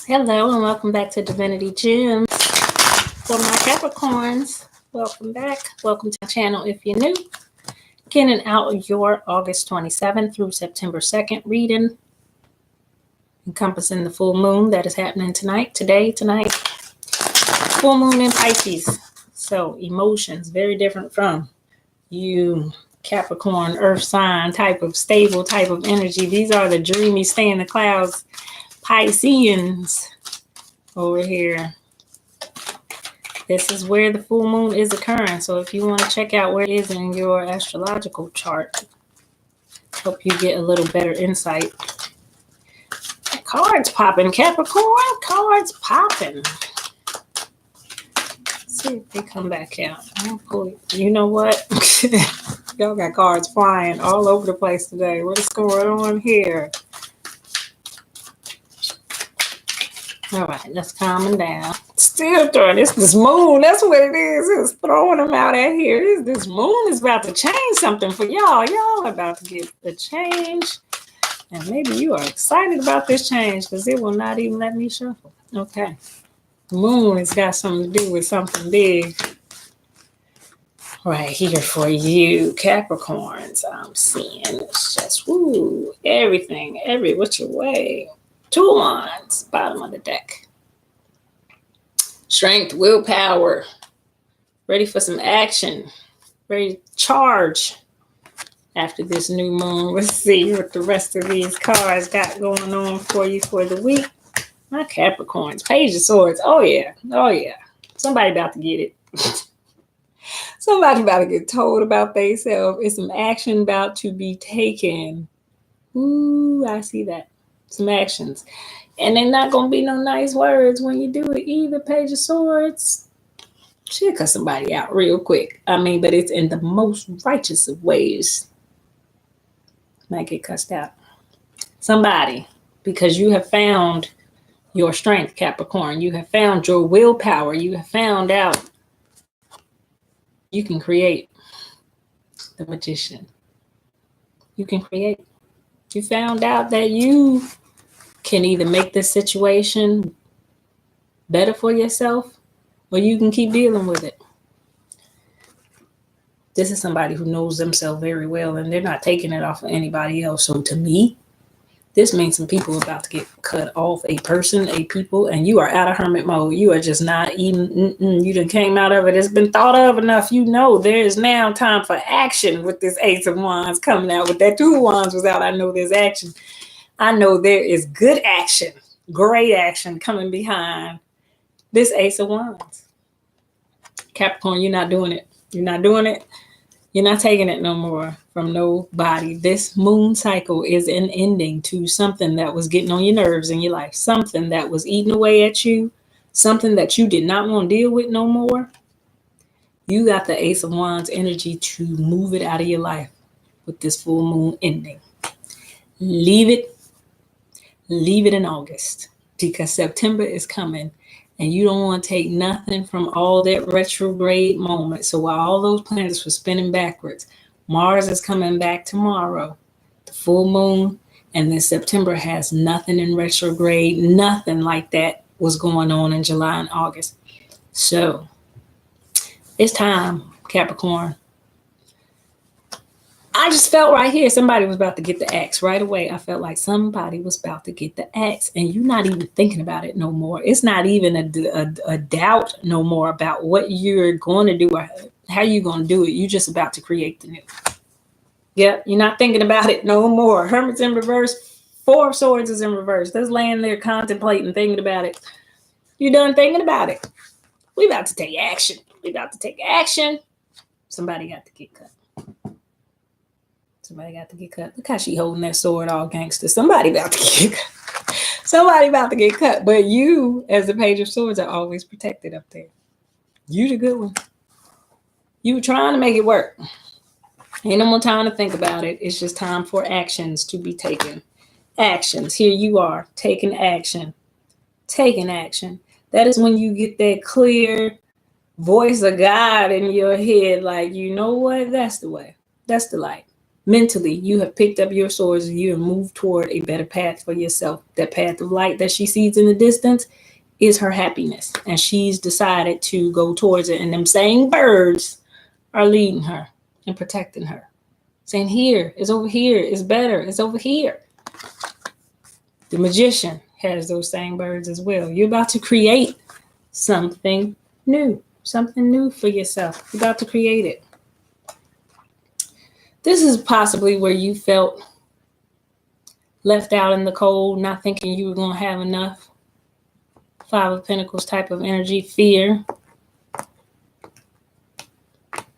Hello and welcome back to Divinity Gems. For my Capricorns, welcome back. Welcome to my channel if you're new. Getting out your August 27th through September 2nd reading, encompassing the full moon that is happening tonight. Full moon in Pisces. So emotions, very different from you Capricorn, earth sign type of stable type of energy. These are the dreamy, stay in the clouds Pisceans over here. This is where the full moon is occurring. So if you want to check out where it is in your astrological chart, help you get a little better insight. Cards popping, Capricorn. Cards popping. Let's see if they come back out. You know what? Y'all got cards flying all over the place today. What is going on here? All right, let's calm them down. Still throwing this moon. That's what it is. It's throwing them out at here. This moon is about to change something for y'all. Y'all are about to get a change. And maybe you are excited about this change because it will not even let me shuffle. Okay. Moon has got something to do with something big. Right here for you, Capricorns. I'm seeing it's just, everything, every which way. 2 of Wands, bottom of the deck. Strength, willpower. Ready for some action. Ready to charge after this new moon. Let's see what the rest of these cards got going on for you for the week. My Capricorns. Page of Swords. Oh, yeah. Somebody about to get it. Somebody about to get told about themselves. It's some action about to be taken. Ooh, I see that. Some actions. And they're not going to be no nice words when you do it either. Page of Swords. She'll cut somebody out real quick. But it's in the most righteous of ways. Might get cussed out. Somebody, because you have found your strength, Capricorn. You have found your willpower. You have found out you can create. The Magician. You can create. You found out that you can either make this situation better for yourself or you can keep dealing with it. This is somebody who knows themselves very well and they're not taking it off of anybody else. So to me, this means some people are about to get cut off, a person, a people, and you are out of hermit mode. You are just not even, you done came out of it. It's been thought of enough. You know there is now time for action with this Ace of Wands coming out. With that 2 of Wands was out, I know there's action. I know there is good action, great action coming behind this Ace of Wands. Capricorn, you're not doing it. You're not doing it. You're not taking it no more from nobody. This moon cycle is an ending to something that was getting on your nerves in your life, something that was eating away at you, something that you did not want to deal with no more. You got the Ace of Wands energy to move it out of your life with this full moon ending. Leave it in August because September is coming and you don't want to take nothing from all that retrograde moment. So while all those planets were spinning backwards, Mars is coming back tomorrow, the full moon, and then September has nothing in retrograde, nothing like that was going on in July and August. So it's time, Capricorn. I just felt right here somebody was about to get the axe right away. I felt like somebody was about to get the axe and you're not even thinking about it no more. It's not even a doubt no more about what you're going to do or how you're going to do it. You're just about to create the new. Yep, you're not thinking about it no more. Hermit's in reverse. 4 of Swords is in reverse. That's laying there contemplating, thinking about it. You done thinking about it. We about to take action. Somebody got to get cut. Somebody got to get cut. Look how she holding that sword all gangster. Somebody about to get cut. Somebody about to get cut. But you, as the Page of Swords, are always protected up there. You the good one. You were trying to make it work. Ain't no more time to think about it. It's just time for actions to be taken. Actions. Here you are, taking action. Taking action. That is when you get that clear voice of God in your head. Like, you know what? That's the way. That's the light. Mentally, you have picked up your swords and you have moved toward a better path for yourself. That path of light that she sees in the distance is her happiness. And she's decided to go towards it. And them same birds are leading her and protecting her. Saying, here, it's over here, it's better, it's over here. The magician has those same birds as well. You're about to create something new for yourself. You're about to create it. This is possibly where you felt left out in the cold, not thinking you were going to have enough. Five of Pentacles type of energy, fear,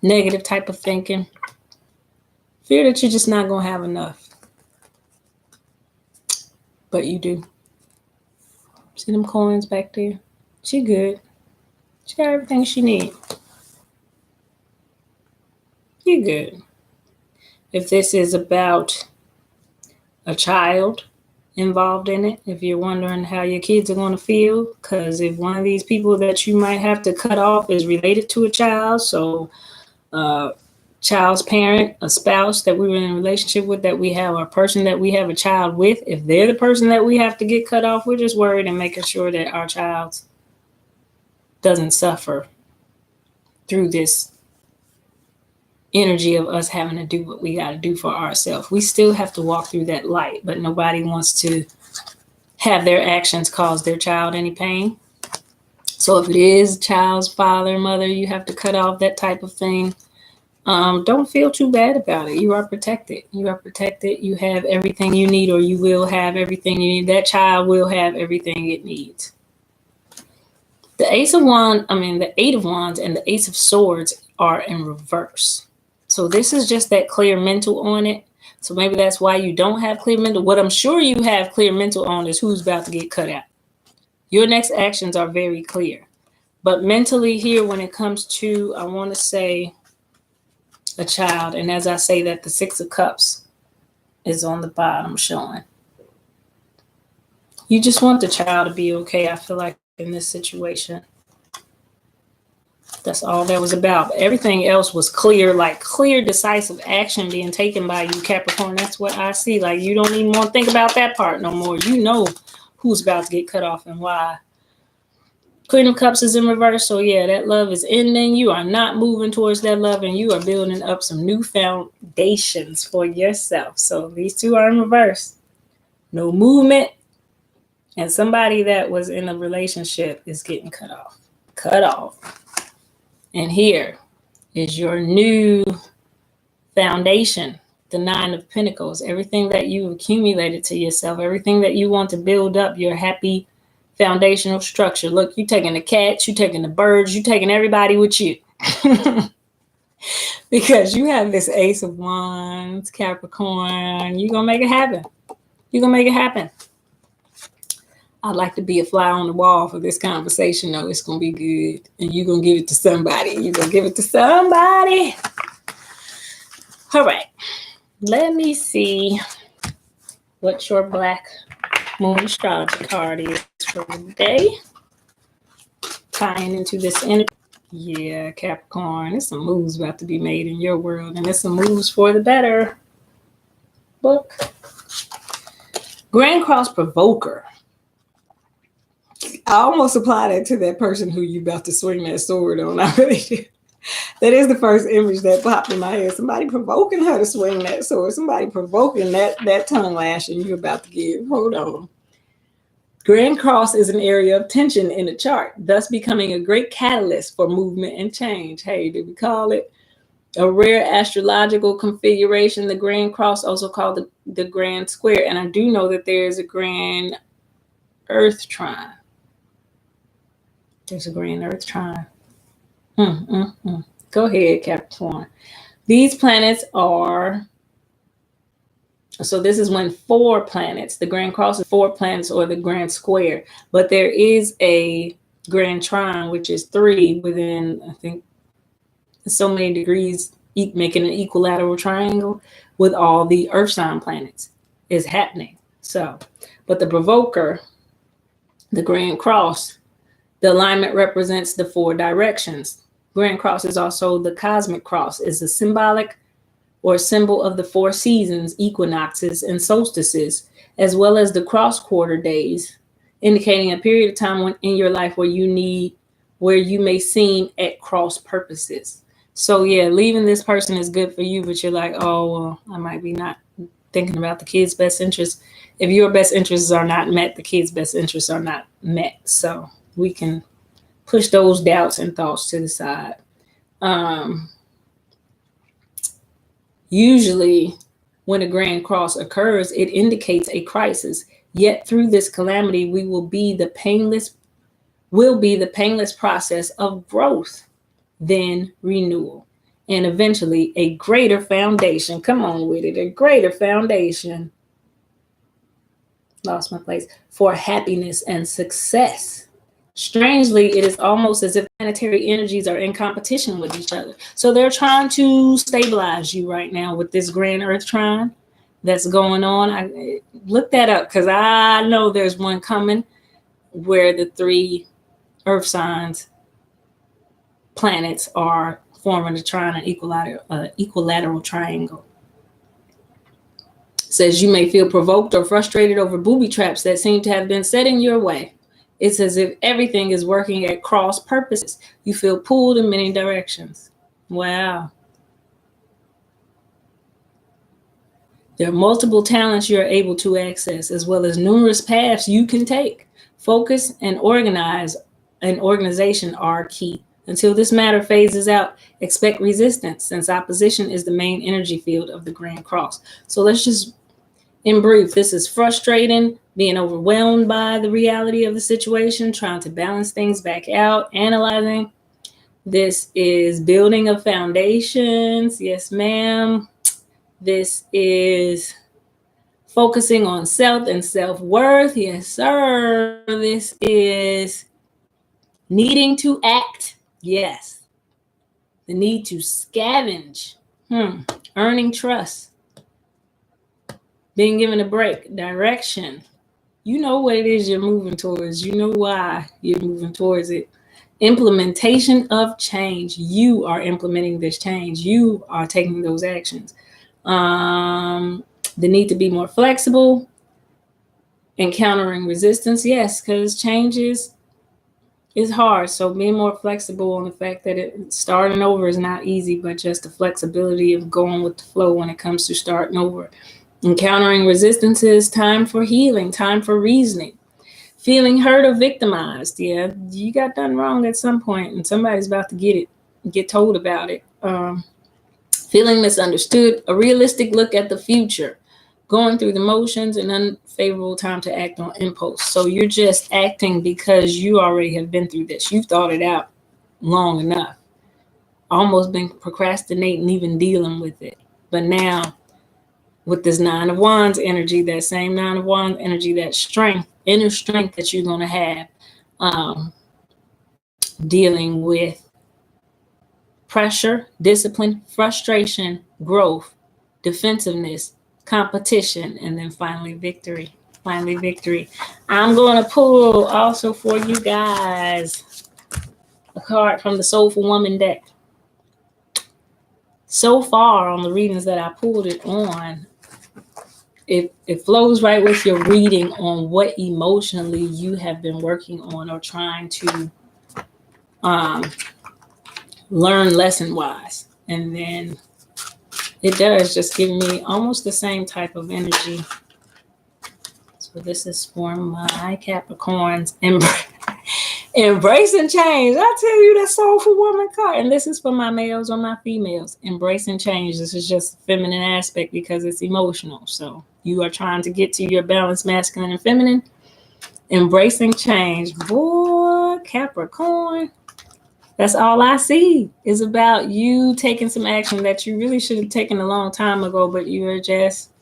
negative type of thinking. Fear that you're just not going to have enough. But you do. See them coins back there? She good. She got everything she needs. You're good. If this is about a child involved in it, if you're wondering how your kids are going to feel, because if one of these people that you might have to cut off is related to a child, so child's parent, a spouse that we were in a relationship with, that we have, a person that we have a child with, if they're the person that we have to get cut off, we're just worried and making sure that our child doesn't suffer through this energy of us having to do what we got to do for ourselves. We still have to walk through that light, but nobody wants to have their actions cause their child any pain. So if it is child's father, mother, you have to cut off that type of thing. Don't feel too bad about it. You are protected. You are protected. You have everything you need, or you will have everything you need. That child will have everything it needs. The Eight of Wands and the Ace of Swords are in reverse. So this is just that clear mental on it. So maybe that's why you don't have clear mental. What I'm sure you have clear mental on is who's about to get cut out. Your next actions are very clear. But mentally here, when it comes to, I want to say, a child, and as I say that, the Six of Cups is on the bottom showing. You just want the child to be okay, I feel like, in this situation. That's all that was about. Everything else was clear, like clear, decisive action being taken by you, Capricorn. That's what I see. Like, you don't even want to think about that part no more. You know who's about to get cut off and why. Queen of Cups is in reverse. So yeah, that love is ending. You are not moving towards that love, and you are building up some new foundations for yourself. So these two are in reverse. No movement. And somebody that was in a relationship is getting cut off. Cut off. And here is your new foundation, the Nine of Pentacles. Everything that you accumulated to yourself, everything that you want to build up, your happy foundational structure. Look, you're taking the cats, you're taking the birds, you're taking everybody with you. Because you have this Ace of Wands, Capricorn. You're going to make it happen. You're going to make it happen. I'd like to be a fly on the wall for this conversation, though. It's going to be good. And you're going to give it to somebody. You're going to give it to somebody. All right. Let me see what your Black Moon astrology card is for the day. Tying into this energy. Yeah, Capricorn. There's some moves about to be made in your world. And there's some moves for the better. Book. Grand Cross Provoker. I almost applied that to that person who you about to swing that sword on. I really did. That is the first image that popped in my head. Somebody provoking her to swing that sword. Somebody provoking that tongue lashing you about to give. Hold on. Grand Cross is an area of tension in the chart, thus becoming a great catalyst for movement and change. Hey, did we call it? A rare astrological configuration, the Grand Cross, also called the Grand Square. And I do know that there is a Grand Earth Trine. There's a Grand Earth Trine. Go ahead, Capricorn. These planets are, so this is when 4 planets, the Grand Cross is 4 planets or the Grand Square, but there is a Grand Trine, which is 3 within, I think, so many degrees, making an equilateral triangle with all the Earth sign planets is happening. So, but the Provoker, the Grand Cross, the alignment represents the 4 directions. Grand Cross is also the cosmic cross, is a symbolic or a symbol of the 4 seasons, equinoxes, and solstices, as well as the cross-quarter days, indicating a period of time in your life where you may seem at cross purposes. So yeah, leaving this person is good for you, but you're like, oh, well, I might be not thinking about the kids' best interests. If your best interests are not met, the kids' best interests are not met. So we can push those doubts and thoughts to the side. Usually, when a grand cross occurs, it indicates a crisis. Yet through this calamity, will be the painless process of growth, then renewal, and eventually a greater foundation. Come on with it, a greater foundation. Lost my place. For happiness and success. Strangely, it is almost as if planetary energies are in competition with each other. So they're trying to stabilize you right now with this grand Earth trine that's going on. I look that up because I know there's one coming where the 3 Earth signs planets are forming a trine, an equilateral triangle. Says you may feel provoked or frustrated over booby traps that seem to have been set in your way. It's as if everything is working at cross purposes. You feel pulled in many directions. Wow. There are multiple talents you are able to access, as well as numerous paths you can take. Focus and organization are key. Until this matter phases out, expect resistance, since opposition is the main energy field of the Grand Cross. So let's just, in brief, this is frustrating, being overwhelmed by the reality of the situation, trying to balance things back out, analyzing. This is building of foundations. Yes, ma'am. This is focusing on self and self-worth. Yes, sir. This is needing to act. Yes. The need to scavenge. Earning trust. Being given a break. Direction. You know what it is you're moving towards. You know why you're moving towards it. Implementation of change. You are implementing this change. You are taking those actions. The need to be more flexible. Encountering resistance. Yes, because change is hard. So being more flexible on the fact that starting over is not easy, but just the flexibility of going with the flow when it comes to starting over. Encountering resistances, time for healing, time for reasoning. Feeling hurt or victimized. Yeah, you got done wrong at some point and somebody's about to get told about it. Feeling misunderstood, a realistic look at the future. Going through the motions, an unfavorable time to act on impulse. So you're just acting because you already have been through this. You've thought it out long enough. Almost been procrastinating, even dealing with it. But now, with this 9 of Wands energy, that same 9 of Wands energy, that strength, inner strength that you're going to have, dealing with pressure, discipline, frustration, growth, defensiveness, competition, and then finally victory. Finally victory. I'm going to pull also for you guys a card from the Soulful Woman deck. So far on the readings that I pulled it on, it flows right with your reading on what emotionally you have been working on or trying to learn lesson-wise. And then it does just give me almost the same type of energy. So this is for my Capricorns. Embracing change. I tell you, that Soulful Woman card. And this is for my males or my females. Embracing change. This is just a feminine aspect because it's emotional. So you are trying to get to your balance, masculine and feminine. Embracing change. Boy, Capricorn. That's all I see is about you taking some action that you really should have taken a long time ago, but you're just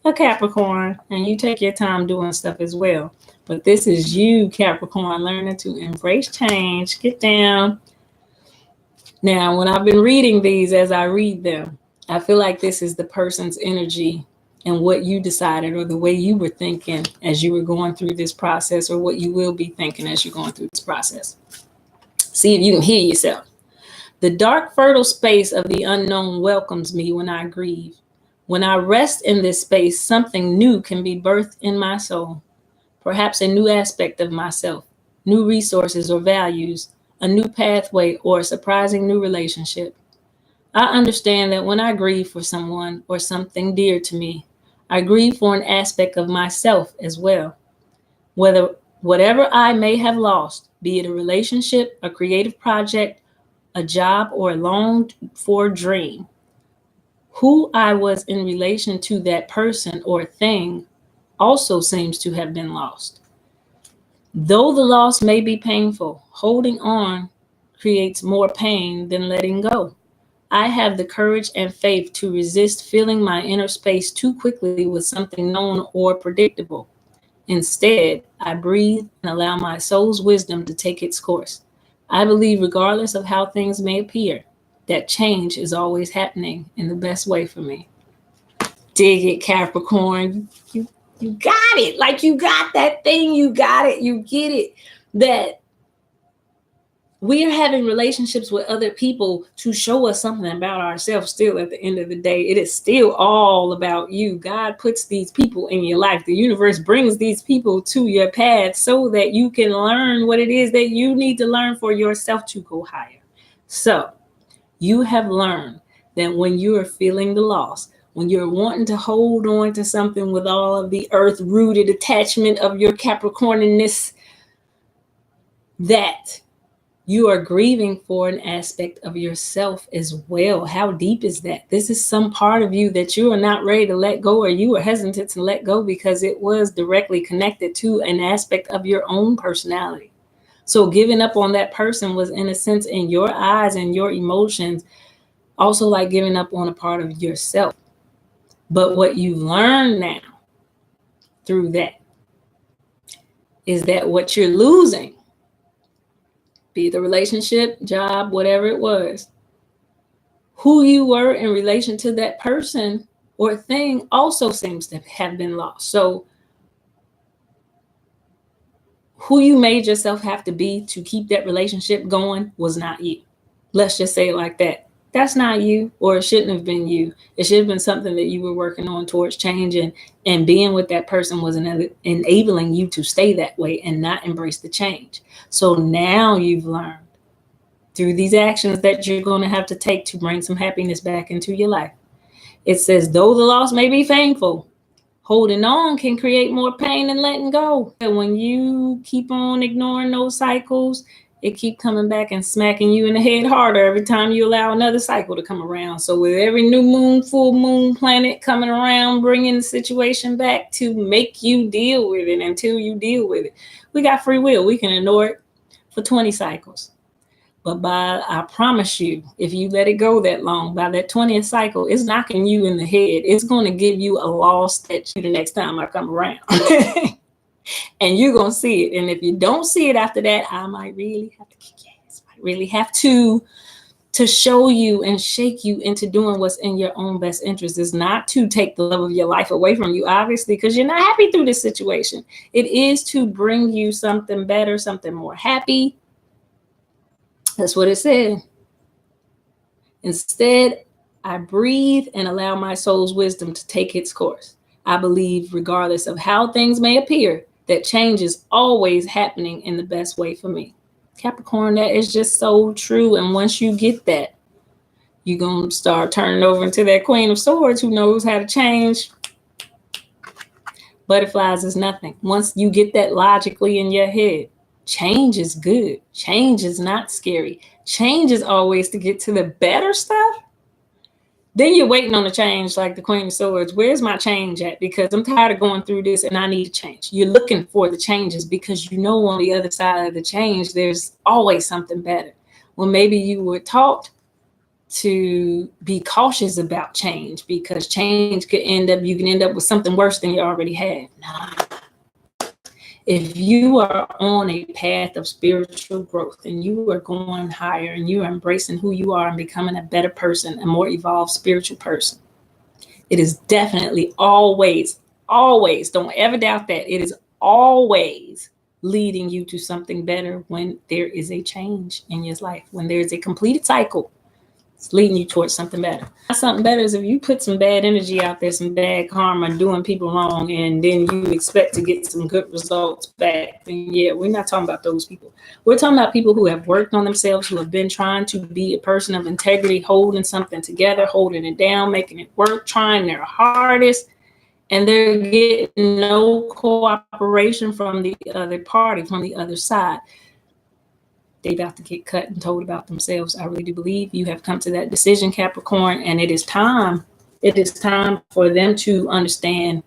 a Capricorn and you take your time doing stuff as well. But this is you, Capricorn, learning to embrace change. Get down. Now, when I've been reading these, as I read them, I feel like this is the person's energy and what you decided or the way you were thinking as you were going through this process, or what you will be thinking as you're going through this process. See if you can hear yourself. The dark, fertile space of the unknown welcomes me when I grieve. When I rest in this space, something new can be birthed in my soul. Perhaps a new aspect of myself, new resources or values, a new pathway, or a surprising new relationship. I understand that when I grieve for someone or something dear to me, I grieve for an aspect of myself as well. Whatever I may have lost, be it a relationship, a creative project, a job, or a longed for dream, who I was in relation to that person or thing also seems to have been lost. Though the loss may be painful, holding on creates more pain than letting go. I have the courage and faith to resist filling my inner space too quickly with something known or predictable. Instead, I breathe and allow my soul's wisdom to take its course. I believe, regardless of how things may appear, that change is always happening in the best way for me. Dig it, Capricorn. You got it. Like, you got that thing. You got it. You get it. That we are having relationships with other people to show us something about ourselves. Still, at the end of the day, it is still all about you. God puts these people in your life. The universe brings these people to your path so that you can learn what it is that you need to learn for yourself to go higher. So you have learned that when you are feeling the loss, when you're wanting to hold on to something with all of the earth-rooted attachment of your Capricornness, that you are grieving for an aspect of yourself as well. How deep is that? This is some part of you that you are not ready to let go, or you are hesitant to let go because it was directly connected to an aspect of your own personality. So giving up on that person was, in a sense, in your eyes and your emotions, also like giving up on a part of yourself. But what you learn now through that is that what you're losing, be it the relationship, job, whatever it was, who you were in relation to that person or thing also seems to have been lost. So who you made yourself have to be to keep that relationship going was not you. Let's just say it like that. That's not you, or it shouldn't have been you. It should have been something that you were working on towards changing, and being with that person was enabling you to stay that way and not embrace the change. So now you've learned through these actions that you're going to have to take to bring some happiness back into your life. It says, though the loss may be painful, holding on can create more pain than letting go. And when you keep on ignoring those cycles, it keep coming back and smacking you in the head harder every time you allow another cycle to come around. So with every new moon, full moon, planet coming around, bringing the situation back to make you deal with it until you deal with it. We got free will. We can ignore it for 20 cycles. But I promise you, if you let it go that long, by that 20th cycle, it's knocking you in the head. It's going to give you a lost statue the next time I come around. And you're going to see it. And if you don't see it after that, I might really have to kick your ass. I really have to show you and shake you into doing what's in your own best interest. Is not to take the love of your life away from you, obviously, because you're not happy through this situation. It is to bring you something better, something more happy. That's what it said. Instead, I breathe and allow my soul's wisdom to take its course. I believe, regardless of how things may appear, that change is always happening in the best way for me. Capricorn, that is just so true. And once you get that, you're going to start turning over into that Queen of Swords who knows how to change. Butterflies is nothing. Once you get that logically in your head, change is good. Change is not scary. Change is always to get to the better stuff. Then you're waiting on the change like the Queen of Swords. Where's my change at? Because I'm tired of going through this and I need a change. You're looking for the changes because you know on the other side of the change, there's always something better. Well, maybe you were taught to be cautious about change because change could you can end up with something worse than you already had. Nah. If you are on a path of spiritual growth and you are going higher and you are embracing who you are and becoming a better person, a more evolved spiritual person, it is definitely always, don't ever doubt that. It is always leading you to something better when there is a change in your life, when there is a completed cycle. It's leading you towards something better. Something better is if you put some bad energy out there, some bad karma, doing people wrong, and then you expect to get some good results back. And yeah, we're not talking about those people. We're talking about people who have worked on themselves, who have been trying to be a person of integrity, holding something together, holding it down, making it work, trying their hardest, and they're getting no cooperation from the other party, from the other side. They about to get cut and told about themselves. I really do believe you have come to that decision, Capricorn, and it is time. It is time for them to understand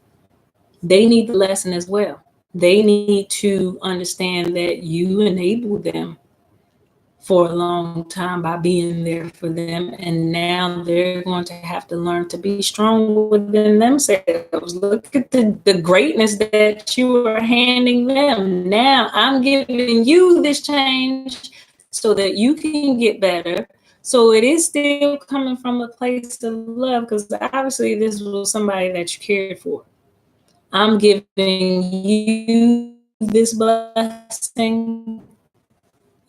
they need the lesson as well. They need to understand that you enabled them for a long time by being there for them, and now they're going to have to learn to be strong within themselves. Look at the greatness that you are handing them. Now I'm giving you this change so that you can get better. So it is still coming from a place of love, because obviously this was somebody that you cared for. I'm giving you this blessing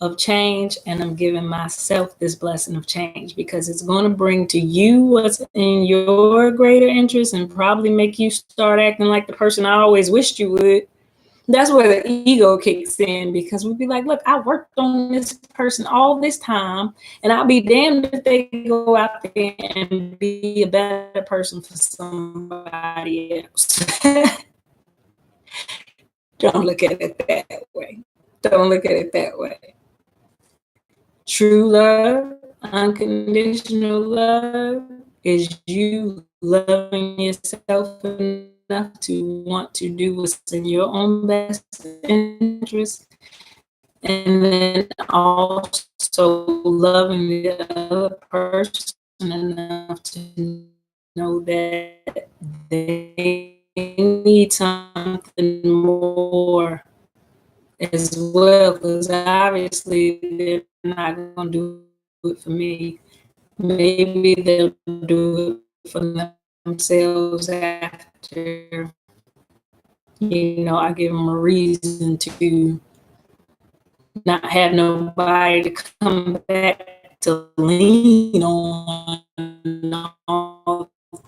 of change, and I'm giving myself this blessing of change, because it's going to bring to you what's in your greater interest and probably make you start acting like the person I always wished you would. That's where the ego kicks in, because we'd be like, look, I worked on this person all this time, and I'll be damned if they go out there and be a better person for somebody else. Don't look at it that way. Don't look at it that way. True love, unconditional love, is you loving yourself enough to want to do what's in your own best interest, and then also loving the other person enough to know that they need something more as well, because obviously they're not going to do it for me. Maybe they'll do it for themselves after, I give them a reason to not have nobody to come back to lean on all the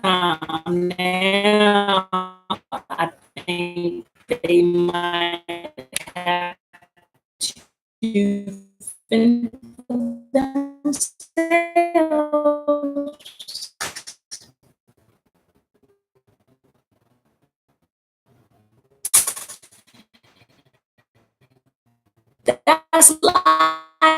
time. Now